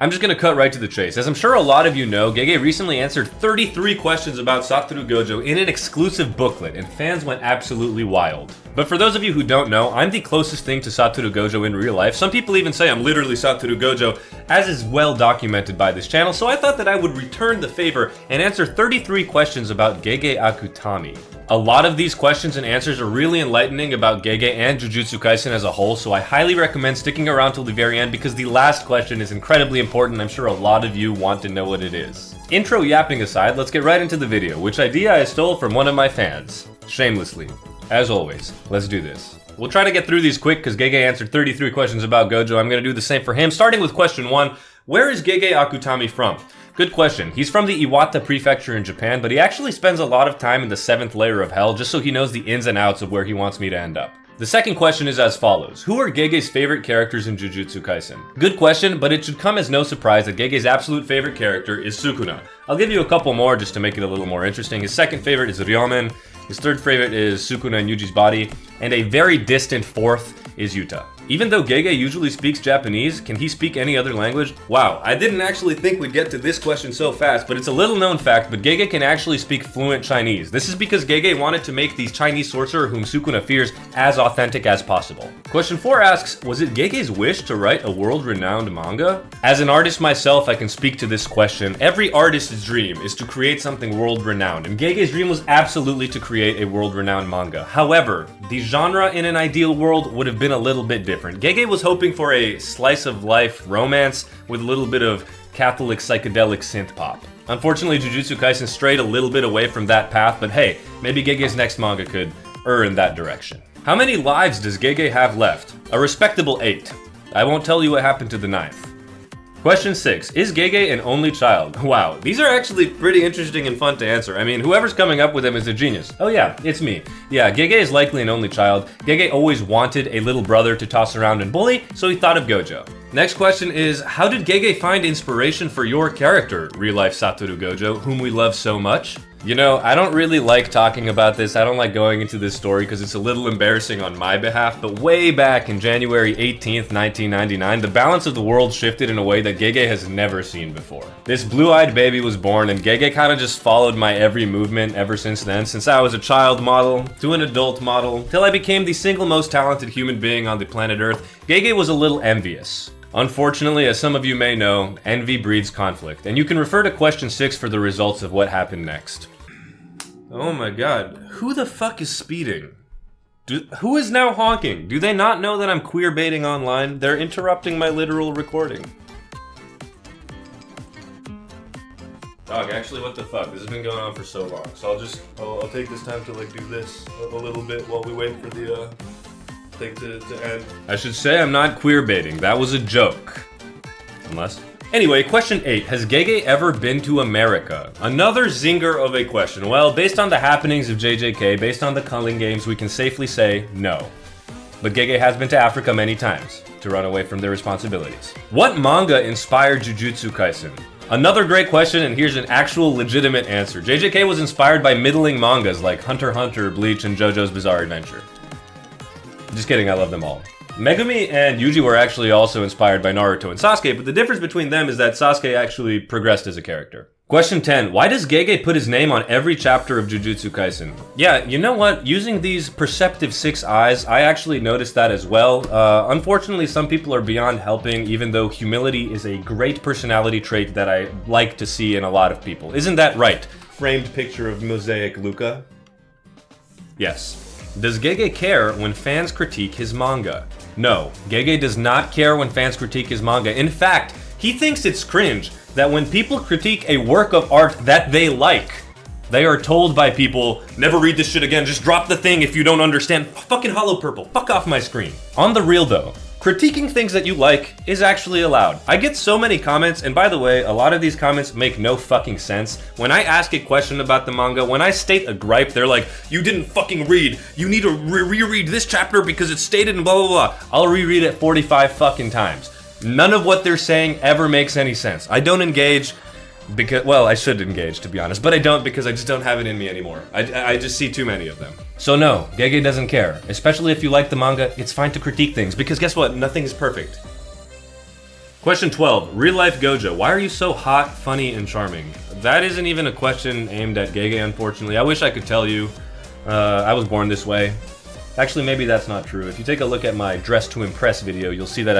I'm just gonna cut right to the chase. As I'm sure a lot of you know, Gege recently answered 33 questions about Satoru Gojo in an exclusive booklet, and fans went absolutely wild. But for those of you who don't know, I'm the closest thing to Satoru Gojo in real life. Some people even say I'm literally Satoru Gojo, as is well documented by this channel, so I thought that I would return the favor and answer 33 questions about Gege Akutami. A lot of these questions and answers are really enlightening about Gege and Jujutsu Kaisen as a whole, so I highly recommend sticking around till the very end because the last question is incredibly important. I'm sure a lot of you want to know what it is. Intro yapping aside, let's get right into the video, which idea I stole from one of my fans. Shamelessly. As always, let's do this. We'll try to get through these quick because Gege answered 33 questions about Gojo. I'm going to do the same for him, starting with question 1. Where is Gege Akutami from? Good question. He's from the Iwata prefecture in Japan, but he actually spends a lot of time in the 7th layer of hell just so he knows the ins and outs of where he wants me to end up. The second question is as follows. Who are Gege's favorite characters in Jujutsu Kaisen? Good question, but it should come as no surprise that Gege's absolute favorite character is Sukuna. I'll give you a couple more just to make it a little more interesting. His second favorite is Ryomen, his third favorite is Sukuna and Yuji's body, and a very distant fourth is Yuta. Even though Gege usually speaks Japanese, can he speak any other language? Wow, I didn't actually think we'd get to this question so fast, but it's a little known fact, but Gege can actually speak fluent Chinese. This is because Gege wanted to make the Chinese sorcerer whom Sukuna fears as authentic as possible. Question 4 asks, was it Gege's wish to write a world-renowned manga? As an artist myself, I can speak to this question. Every artist's dream is to create something world-renowned, and Gege's dream was absolutely to create a world-renowned manga. However, the genre in an ideal world would have been a little bit different. Gege was hoping for a slice-of-life romance with a little bit of Catholic psychedelic synth pop. Unfortunately, Jujutsu Kaisen strayed a little bit away from that path, but hey, maybe Gege's next manga could err in that direction. How many lives does Gege have left? A respectable 8. I won't tell you what happened to the 9th. Question 6. Is Gege an only child? Wow, these are actually pretty interesting and fun to answer. I mean, whoever's coming up with them is a genius. Oh yeah, it's me. Yeah, Gege is likely an only child. Gege always wanted a little brother to toss around and bully, so he thought of Gojo. Next question is, how did Gege find inspiration for your character, real-life Satoru Gojo, whom we love so much? You know, I don't really like talking about this. I don't like going into this story because it's a little embarrassing on my behalf, but way back in January 18th, 1999, the balance of the world shifted in a way that Gege has never seen before. This blue-eyed baby was born, and Gege kind of just followed my every movement ever since then, since I was a child model to an adult model, till I became the single most talented human being on the planet Earth. Gege was a little envious. Unfortunately, as some of you may know, envy breeds conflict, and you can refer to question 6 for the results of what happened next. Oh my god, who the fuck is speeding? Who is now honking? Do they not know that I'm queer baiting online? They're interrupting my literal recording. Dog, actually, what the fuck? This has been going on for so long, so I'll take this time to like do this a little bit while we wait for the thing to end. I should say I'm not queer baiting. That was a joke. Unless. Anyway, question 8. Has Gege ever been to America? Another zinger of a question. Well, based on the happenings of JJK, based on the Culling games, we can safely say no. But Gege has been to Africa many times to run away from their responsibilities. What manga inspired Jujutsu Kaisen? Another great question, and here's an actual legitimate answer. JJK was inspired by middling mangas like Hunter x Hunter, Bleach, and JoJo's Bizarre Adventure. Just kidding, I love them all. Megumi and Yuji were actually also inspired by Naruto and Sasuke, but the difference between them is that Sasuke actually progressed as a character. Question 10. Why does Gege put his name on every chapter of Jujutsu Kaisen? Yeah, you know what? Using these perceptive 6 eyes, I actually noticed that as well. Unfortunately, some people are beyond helping, even though humility is a great personality trait that I like to see in a lot of people. Isn't that right? Framed picture of Mosaic Luca? Yes. Does Gege care when fans critique his manga? No, Gege does not care when fans critique his manga. In fact, he thinks it's cringe that when people critique a work of art that they like, they are told by people, never read this shit again, just drop the thing if you don't understand. Fucking Hollow Purple, fuck off my screen. On the real though, critiquing things that you like is actually allowed. I get so many comments, and by the way, a lot of these comments make no fucking sense. When I ask a question about the manga, when I state a gripe, they're like, you didn't fucking read. You need to reread this chapter because it's stated in blah blah blah. I'll reread it 45 fucking times. None of what they're saying ever makes any sense. I don't engage because, well, I should engage to be honest, but I don't because I just don't have it in me anymore. I just see too many of them. So no, Gege doesn't care. Especially if you like the manga, it's fine to critique things because guess what? Nothing is perfect. Question 12. Real life Gojo. Why are you so hot, funny, and charming? That isn't even a question aimed at Gege, unfortunately. I wish I could tell you. I was born this way. Actually, maybe that's not true. If you take a look at my Dress to Impress video, you'll see that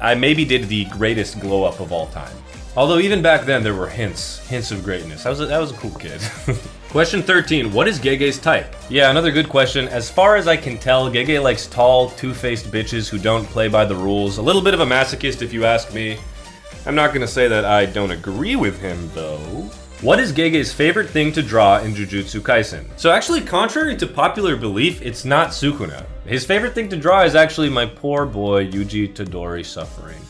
I maybe did the greatest glow up of all time. Although even back then there were hints of greatness. I was a cool kid. Question 13. What is Gege's type? Yeah, another good question. As far as I can tell, Gege likes tall, two-faced bitches who don't play by the rules. A little bit of a masochist if you ask me. I'm not gonna say that I don't agree with him though. What is Gege's favorite thing to draw in Jujutsu Kaisen? So actually, contrary to popular belief, it's not Sukuna. His favorite thing to draw is actually my poor boy Yuji Todori suffering.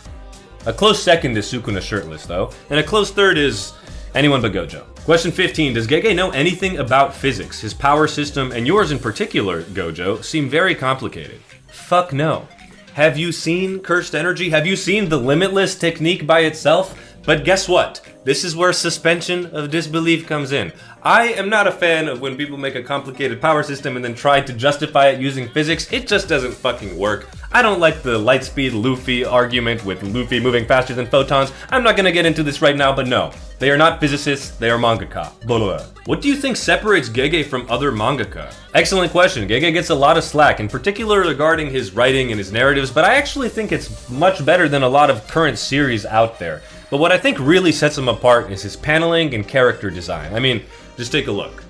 A close second is Sukuna shirtless though, and a close third is anyone but Gojo. Question 15, does Gege know anything about physics? His power system, and yours in particular, Gojo, seem very complicated. Fuck no. Have you seen Cursed Energy? Have you seen the Limitless technique by itself? But guess what? This is where suspension of disbelief comes in. I am not a fan of when people make a complicated power system and then try to justify it using physics. It just doesn't fucking work. I don't like the Lightspeed Luffy argument with Luffy moving faster than photons. I'm not gonna get into this right now, but no. They are not physicists, they are mangaka. Blah, blah. What do you think separates Gege from other mangaka? Excellent question. Gege gets a lot of slack, in particular regarding his writing and his narratives, but I actually think it's much better than a lot of current series out there. But what I think really sets him apart is his paneling and character design. I mean, just take a look.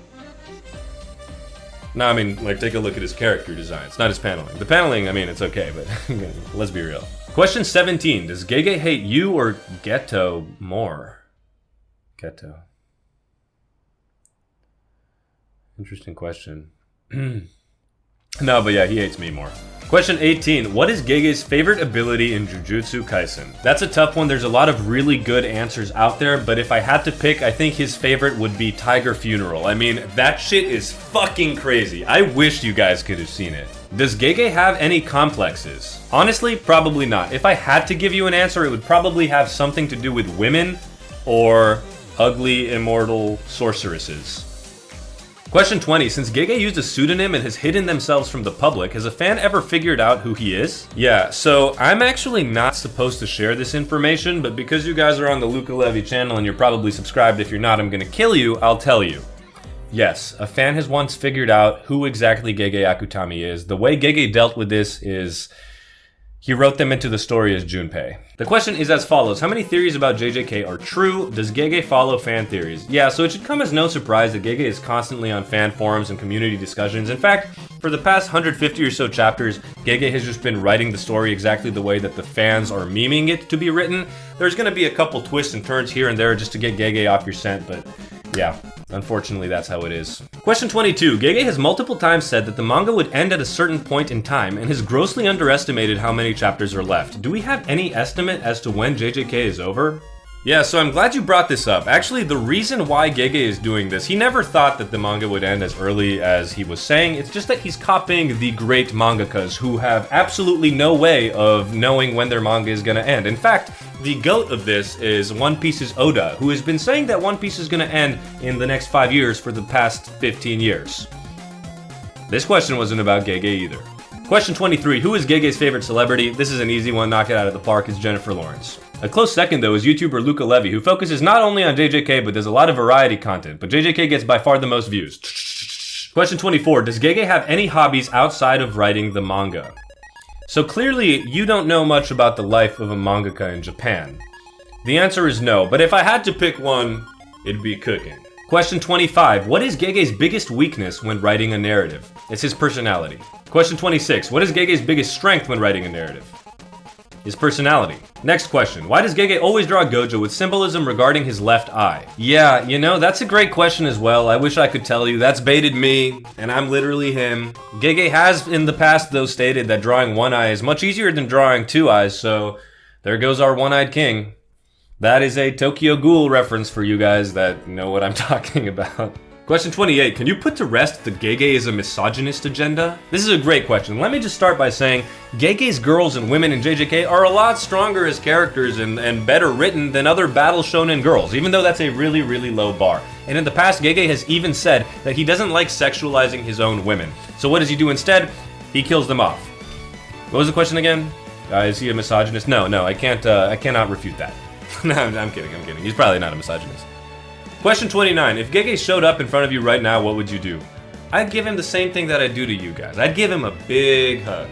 No, I mean, like, take a look at his character design. It's not his paneling. The paneling, I mean, it's okay, but let's be real. Question 17. Does Gege hate you or Geto more? Geto. Interesting question. No, but yeah, he hates me more. Question 18. What is Gege's favorite ability in Jujutsu Kaisen? That's a tough one. There's a lot of really good answers out there, but if I had to pick, I think his favorite would be Tiger Funeral. I mean, that shit is fucking crazy. I wish you guys could have seen it. Does Gege have any complexes? Honestly, probably not. If I had to give you an answer, it would probably have something to do with women or ugly immortal sorceresses. Question 20. Since Gege used a pseudonym and has hidden themselves from the public, has a fan ever figured out who he is? Yeah, so I'm actually not supposed to share this information, but because you guys are on the Luca Levy channel and you're probably subscribed, if you're not, I'm gonna kill you, I'll tell you. Yes, a fan has once figured out who exactly Gege Akutami is. The way Gege dealt with this is he wrote them into the story as Junpei. The question is as follows. How many theories about JJK are true? Does Gege follow fan theories? Yeah, so it should come as no surprise that Gege is constantly on fan forums and community discussions. In fact, for the past 150 or so chapters, Gege has just been writing the story exactly the way that the fans are memeing it to be written. There's gonna be a couple twists and turns here and there just to get Gege off your scent, but yeah, unfortunately that's how it is. Question 22. Gege has multiple times said that the manga would end at a certain point in time and has grossly underestimated how many chapters are left. Do we have any estimate as to when JJK is over? Yeah, so I'm glad you brought this up. Actually, the reason why Gege is doing this, he never thought that the manga would end as early as he was saying. It's just that he's copying the great mangakas who have absolutely no way of knowing when their manga is gonna end. In fact, the goat of this is One Piece's Oda, who has been saying that One Piece is gonna end in the next 5 years for the past 15 years. This question wasn't about Gege either. Question 23. Who is Gege's favorite celebrity? This is an easy one, knock it out of the park. It's Jennifer Lawrence. A close second, though, is YouTuber Luca Levy, who focuses not only on JJK, but does a lot of variety content. But JJK gets by far the most views. Question 24. Does Gege have any hobbies outside of writing the manga? So clearly, you don't know much about the life of a mangaka in Japan. The answer is no, but if I had to pick one, it'd be cooking. Question 25. What is Gege's biggest weakness when writing a narrative? It's his personality. Question 26. What is Gege's biggest strength when writing a narrative? His personality. Next question. Why does Gege always draw Gojo with symbolism regarding his left eye? Yeah, you know, that's a great question as well. I wish I could tell you. That's baited me, and I'm literally him. Gege has in the past, though, stated that drawing one eye is much easier than drawing two eyes, so there goes our one-eyed king. That is a Tokyo Ghoul reference for you guys that know what I'm talking about. Question 28. Can you put to rest the Gege is a misogynist agenda? This is a great question. Let me just start by saying Gege's girls and women in JJK are a lot stronger as characters and better written than other battle shonen girls, even though that's a really, really low bar. And in the past, Gege has even said that he doesn't like sexualizing his own women. So what does he do instead? He kills them off. What was the question again? Is he a misogynist? No, I can't. I cannot refute that. No, I'm kidding. He's probably not a misogynist. Question 29. If Gege showed up in front of you right now, what would you do? I'd give him the same thing that I do to you guys. I'd give him a big hug.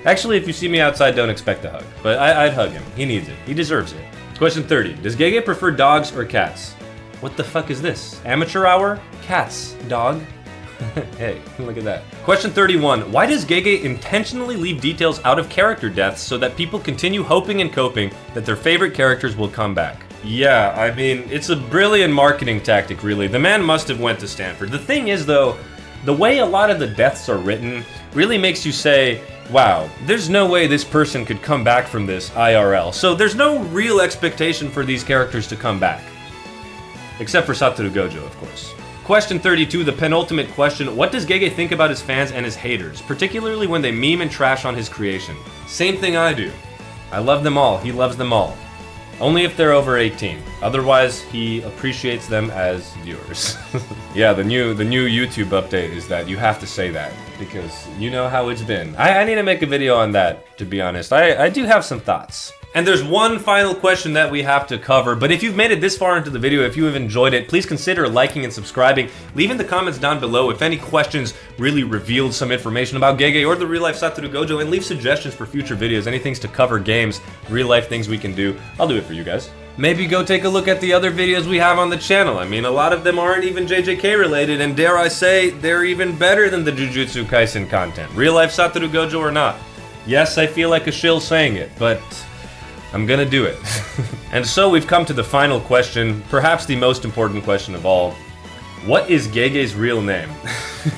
Actually, if you see me outside, don't expect a hug. But I'd hug him. He needs it. He deserves it. Question 30. Does Gege prefer dogs or cats? What the fuck is this? Amateur hour? Cats. Dog? Hey, look at that. Question 31. Why does Gege intentionally leave details out of character deaths so that people continue hoping and coping that their favorite characters will come back? Yeah, I mean, it's a brilliant marketing tactic, really. The man must have went to Stanford. The thing is, though, the way a lot of the deaths are written really makes you say, wow, there's no way this person could come back from this IRL. So there's no real expectation for these characters to come back. Except for Satoru Gojo, of course. Question 32, the penultimate question. What does Gege think about his fans and his haters, particularly when they meme and trash on his creation? Same thing I do. I love them all. He loves them all. Only if they're over 18. Otherwise, he appreciates them as viewers. Yeah, the new YouTube update is that you have to say that, because you know how it's been. I need to make a video on that, to be honest. I do have some thoughts. And there's one final question that we have to cover, but if you've made it this far into the video, if you have enjoyed it, please consider liking and subscribing. Leave in the comments down below if any questions really revealed some information about Gege or the real-life Satoru Gojo, and leave suggestions for future videos, any things to cover, games, real-life things we can do. I'll do it for you guys. Maybe go take a look at the other videos we have on the channel. I mean, a lot of them aren't even JJK related, and dare I say, they're even better than the Jujutsu Kaisen content. Real-life Satoru Gojo or not. Yes, I feel like a shill saying it, but I'm gonna do it. And so we've come to the final question, perhaps the most important question of all. What is Gege's real name?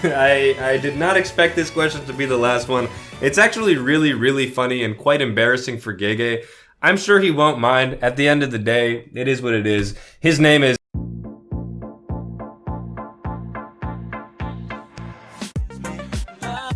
I did not expect this question to be the last one. It's actually really funny and quite embarrassing for Gege. I'm sure he won't mind. At the end of the day, it is what it is. His name is